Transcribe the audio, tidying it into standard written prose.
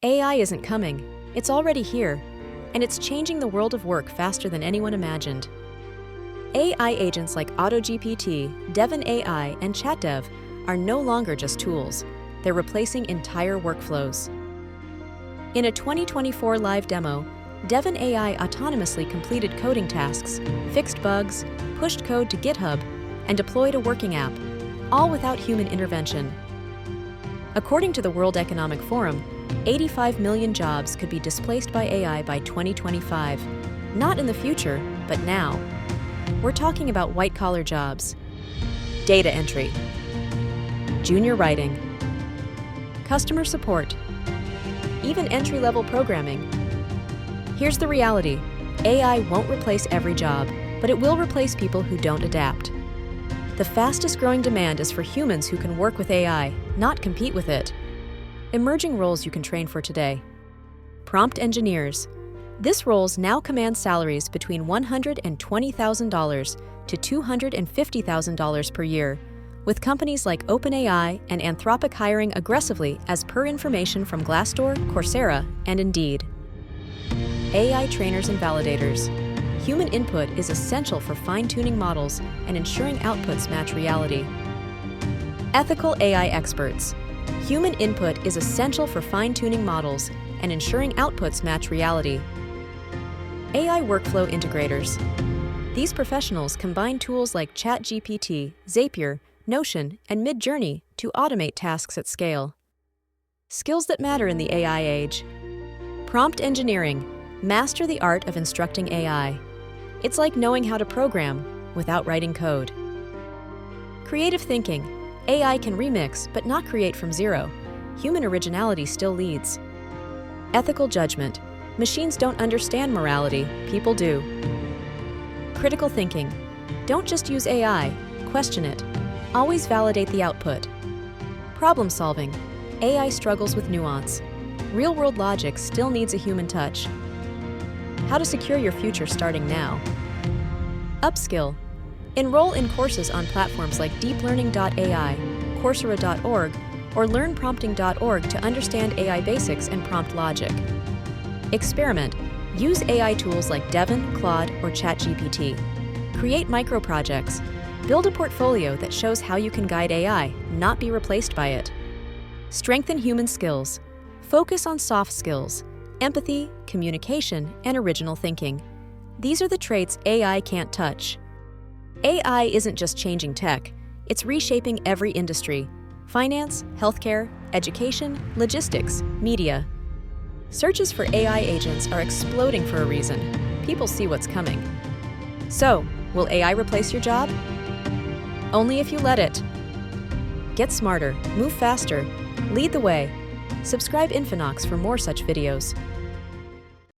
AI isn't coming, it's already here, and it's changing the world of work faster than anyone imagined. AI agents like AutoGPT, Devin AI, and ChatDev are no longer just tools, they're replacing entire workflows. In a 2024 live demo, Devin AI autonomously completed coding tasks, fixed bugs, pushed code to GitHub, and deployed a working app, all without human intervention. According to the World Economic Forum, 85 million jobs could be displaced by AI by 2025. Not in the future, but now. We're talking about white-collar jobs, data entry, junior writing, customer support, even entry-level programming. Here's the reality. AI won't replace every job, but it will replace people who don't adapt. The fastest-growing demand is for humans who can work with AI, not compete with it. Emerging roles you can train for today. Prompt engineers. This roles now command salaries between $120,000 to $250,000 per year, with companies like OpenAI and Anthropic hiring aggressively as per information from Glassdoor, Coursera, and Indeed. AI trainers and validators. Human input is essential for fine-tuning models and ensuring outputs match reality. Ethical AI experts. Human input is essential for fine-tuning models and ensuring outputs match reality. AI workflow integrators. These professionals combine tools like ChatGPT, Zapier, Notion, and Midjourney to automate tasks at scale. Skills that matter in the AI age. Prompt engineering. Master the art of instructing AI. It's like knowing how to program without writing code. Creative thinking. AI can remix but not create from zero. Human originality still leads. Ethical judgment. Machines don't understand morality, people do. Critical thinking. Don't just use AI, question it. Always validate the output. Problem solving. AI struggles with nuance. Real-world logic still needs a human touch. How to secure your future starting now. Upskill. Enroll in courses on platforms like deeplearning.ai, coursera.org, or learnprompting.org to understand AI basics and prompt logic. Experiment. Use AI tools like Devin, Claude, or ChatGPT. Create micro-projects. Build a portfolio that shows how you can guide AI, not be replaced by it. Strengthen human skills. Focus on soft skills, empathy, communication, and original thinking. These are the traits AI can't touch. AI isn't just changing tech, it's reshaping every industry: finance, healthcare, education, logistics, media. Searches for AI agents are exploding for a reason. People see what's coming. So, will AI replace your job? Only if you let it. Get smarter, move faster, lead the way. Subscribe Infinox for more such videos.